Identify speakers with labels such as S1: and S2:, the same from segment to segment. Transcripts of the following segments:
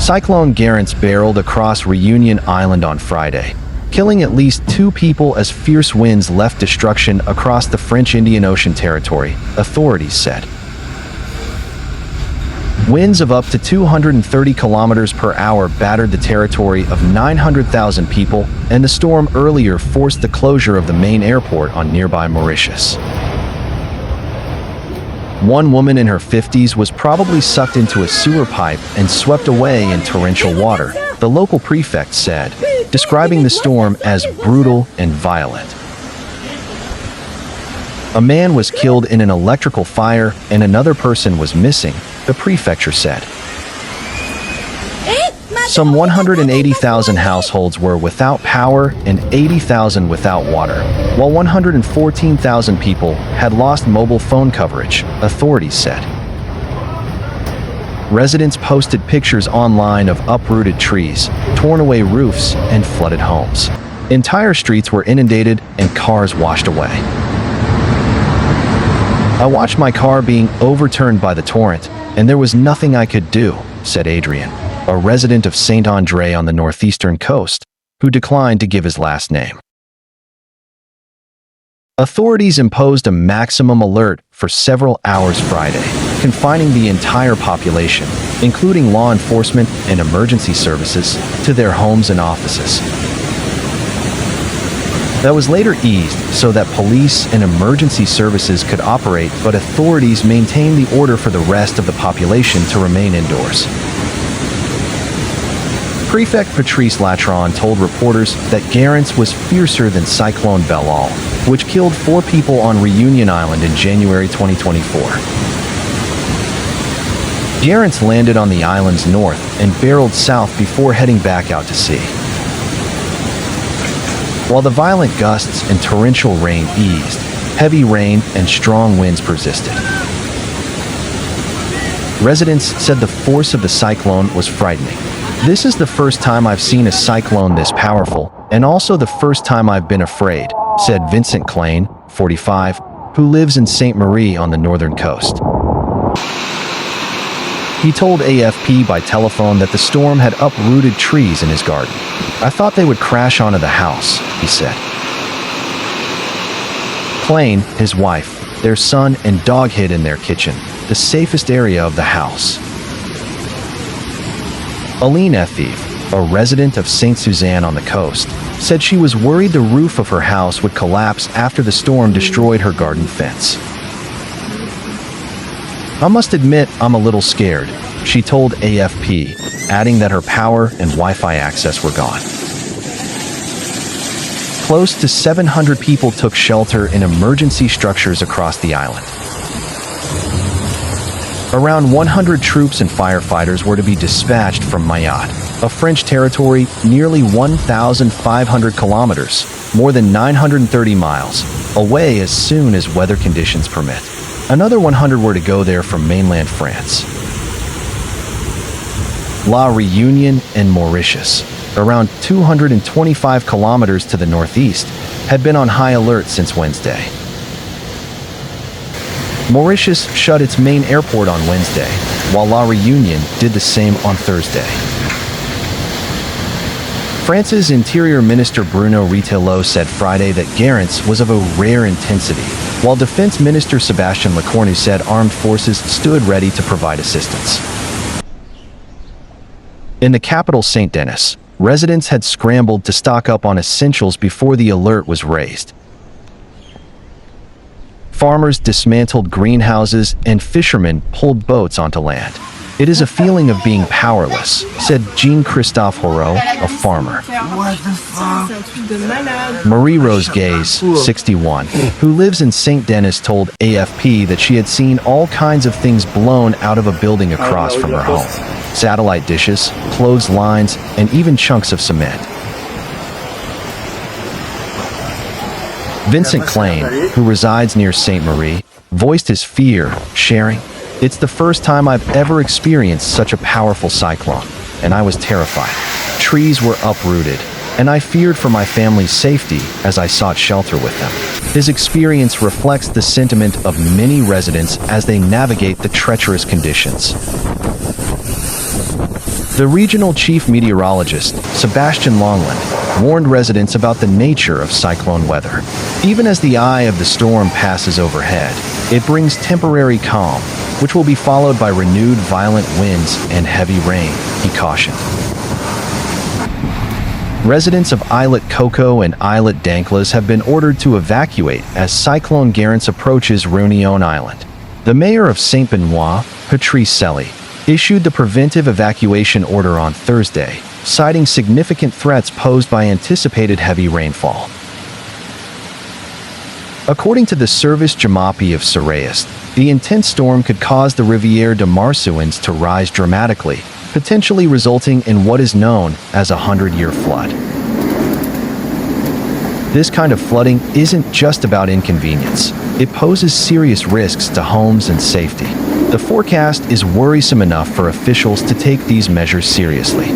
S1: Cyclone Garance barreled across Reunion Island on Friday, killing at least 2 people as fierce winds left destruction across the French Indian Ocean territory, authorities said. Winds of up to 230 kilometers per hour battered the territory of 900,000 people, and the storm earlier forced the closure of the main airport on nearby Mauritius. One woman in her 50s was probably sucked into a sewer pipe and swept away in torrential water, the local prefect said, describing the storm as brutal and violent. A man was killed in an electrical fire and another person was missing, the prefecture said. Some 180,000 households were without power and 80,000 without water, while 114,000 people had lost mobile phone coverage, authorities said. Residents posted pictures online of uprooted trees, torn away roofs, and flooded homes. Entire streets were inundated and cars washed away. I watched my car being overturned by the torrent, and there was nothing I could do, said Adrian, a resident of Saint-André on the northeastern coast, who declined to give his last name. Authorities imposed a maximum alert for several hours Friday, confining the entire population, including law enforcement and emergency services, to their homes and offices. That was later eased so that police and emergency services could operate, but authorities maintained the order for the rest of the population to remain indoors. Prefect Patrice Latron told reporters that Garance was fiercer than Cyclone Belal, which killed 4 people on Reunion Island in January 2024. Garance landed on the island's north and barreled south before heading back out to sea. While the violent gusts and torrential rain eased, heavy rain and strong winds persisted. Residents said the force of the cyclone was frightening. This is the first time I've seen a cyclone this powerful, and also the first time I've been afraid, said Vincent Klein, 45, who lives in Saint Marie on the northern coast. He told AFP by telephone that the storm had uprooted trees in his garden. I thought they would crash onto the house, he said. Klein, his wife, their son and dog hid in their kitchen, the safest area of the house. Aline Ethive, a resident of Saint Suzanne on the coast, said she was worried the roof of her house would collapse after the storm destroyed her garden fence. I must admit I'm a little scared, she told AFP, adding that her power and Wi-Fi access were gone. Close to 700 people took shelter in emergency structures across the island. Around 100 troops and firefighters were to be dispatched from Mayotte, a French territory nearly 1,500 kilometers, more than 930 miles, away as soon as weather conditions permit. Another 100 were to go there from mainland France. La Réunion and Mauritius, around 225 kilometers to the northeast, had been on high alert since Wednesday. Mauritius shut its main airport on Wednesday, while La Réunion did the same on Thursday. France's Interior Minister Bruno Retailleau said Friday that Garance was of a rare intensity, while Defense Minister Sébastien Lecornu said armed forces stood ready to provide assistance. In the capital Saint-Denis, residents had scrambled to stock up on essentials before the alert was raised. Farmers dismantled greenhouses and fishermen pulled boats onto land. It is a feeling of being powerless, said Jean-Christophe Horeau, a farmer. Marie-Rose Gaze, 61, who lives in Saint-Denis told AFP that she had seen all kinds of things blown out of a building across from her home. Satellite dishes, clotheslines, and even chunks of cement. Vincent Klein, who resides near Saint Marie, voiced his fear, sharing, "It's the first time I've ever experienced such a powerful cyclone, and I was terrified. Trees were uprooted, and I feared for my family's safety as I sought shelter with them." His experience reflects the sentiment of many residents as they navigate the treacherous conditions. The regional chief meteorologist, Sebastian Longland, warned residents about the nature of cyclone weather. Even as the eye of the storm passes overhead, it brings temporary calm, which will be followed by renewed violent winds and heavy rain, he cautioned. Residents of Islet Coco and Islet Danklas have been ordered to evacuate as Cyclone Garance approaches Réunion Island. The mayor of Saint Benoit, Patrice Selly, issued the preventive evacuation order on Thursday, citing significant threats posed by anticipated heavy rainfall. According to the Service Jamapi of Suraist, the intense storm could cause the Rivière de Marsouins to rise dramatically, potentially resulting in what is known as a 100-year flood. This kind of flooding isn't just about inconvenience. It poses serious risks to homes and safety. The forecast is worrisome enough for officials to take these measures seriously.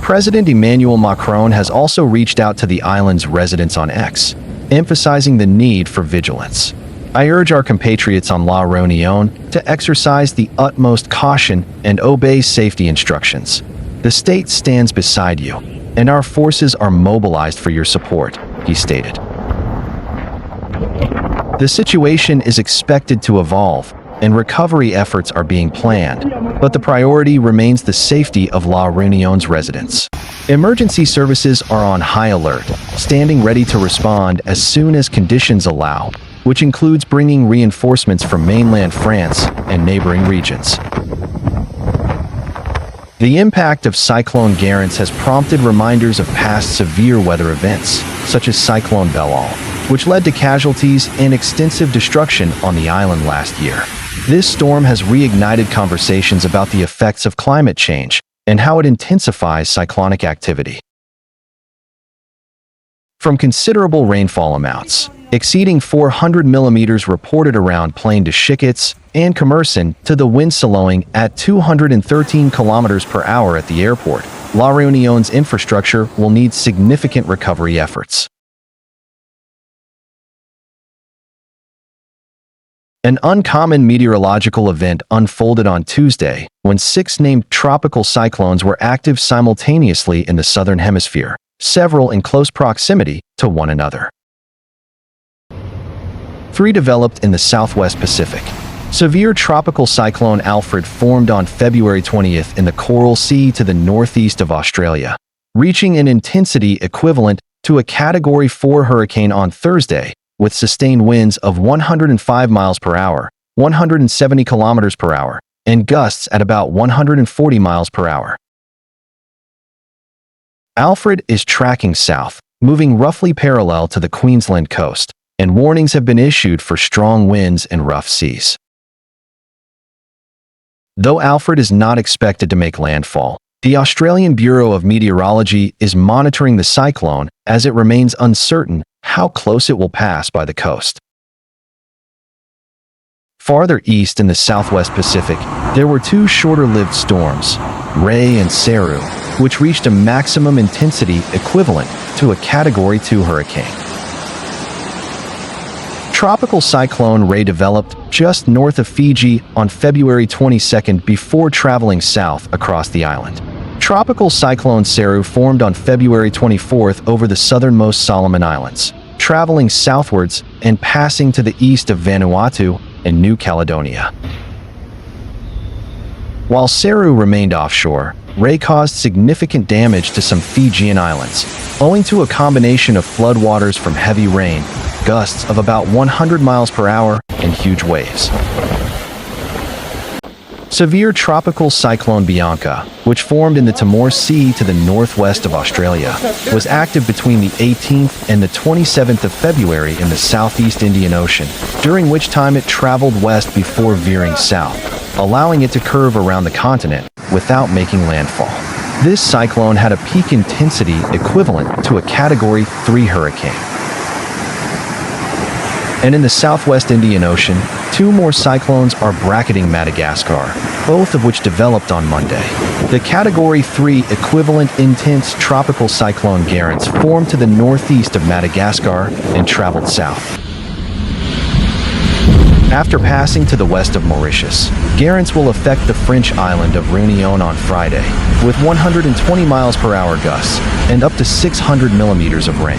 S1: President Emmanuel Macron has also reached out to the island's residents on X, emphasizing the need for vigilance. I urge our compatriots on La Réunion to exercise the utmost caution and obey safety instructions. The state stands beside you, and our forces are mobilized for your support, he stated. The situation is expected to evolve, and recovery efforts are being planned, but the priority remains the safety of La Réunion's residents. Emergency services are on high alert, standing ready to respond as soon as conditions allow, which includes bringing reinforcements from mainland France and neighboring regions. The impact of Cyclone Garance has prompted reminders of past severe weather events, such as Cyclone Belal, which led to casualties and extensive destruction on the island last year. This storm has reignited conversations about the effects of climate change and how it intensifies cyclonic activity. From considerable rainfall amounts, exceeding 400 millimeters reported around Plaine de Chiquets and Commerson, to the wind slowing at 213 kilometers per hour at the airport, La Réunion's infrastructure will need significant recovery efforts. An uncommon meteorological event unfolded on Tuesday when 6 named tropical cyclones were active simultaneously in the southern hemisphere, several in close proximity to one another. 3 developed in the southwest Pacific. Severe tropical cyclone Alfred formed on February 20th in the Coral Sea to the northeast of Australia, reaching an intensity equivalent to a Category 4 hurricane on Thursday, with sustained winds of 105 miles per hour, 170 kilometers per hour, and gusts at about 140 miles per hour. Alfred is tracking south, moving roughly parallel to the Queensland coast, and warnings have been issued for strong winds and rough seas. Though Alfred is not expected to make landfall, the Australian Bureau of Meteorology is monitoring the cyclone as it remains uncertain how close it will pass by the coast. Farther east in the southwest Pacific, there were 2 shorter-lived storms, Ray and Seru, which reached a maximum intensity equivalent to a Category 2 hurricane. Tropical cyclone Ray developed just north of Fiji on February 22nd before traveling south across the island. Tropical cyclone Seru formed on February 24th over the southernmost Solomon Islands, traveling southwards and passing to the east of Vanuatu and New Caledonia. While Seru remained offshore, Ray caused significant damage to some Fijian islands, owing to a combination of floodwaters from heavy rain, gusts of about 100 miles per hour, and huge waves. Severe tropical cyclone Bianca, which formed in the Timor Sea to the northwest of Australia, was active between the 18th and the 27th of February in the southeast Indian Ocean, during which time it traveled west before veering south, allowing it to curve around the continent without making landfall. This cyclone had a peak intensity equivalent to a Category 3 hurricane. And in the southwest Indian Ocean, 2 more cyclones are bracketing Madagascar, both of which developed on Monday. The Category 3 equivalent intense tropical cyclone Garance formed to the northeast of Madagascar and traveled south. After passing to the west of Mauritius, Garance will affect the French island of Réunion on Friday, with 120 miles per hour gusts and up to 600 millimeters of rain.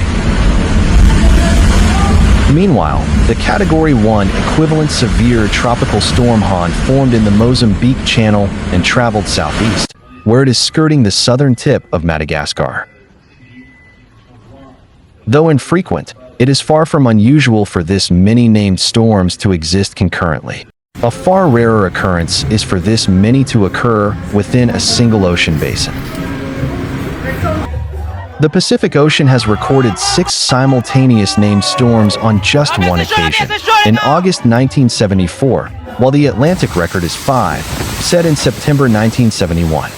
S1: Meanwhile, the Category 1 equivalent severe tropical storm Han formed in the Mozambique Channel and traveled southeast, where it is skirting the southern tip of Madagascar. Though infrequent, it is far from unusual for this many named storms to exist concurrently. A far rarer occurrence is for this many to occur within a single ocean basin. The Pacific Ocean has recorded 6 simultaneous named storms on just one occasion, in August 1974, while the Atlantic record is 5, set in September 1971.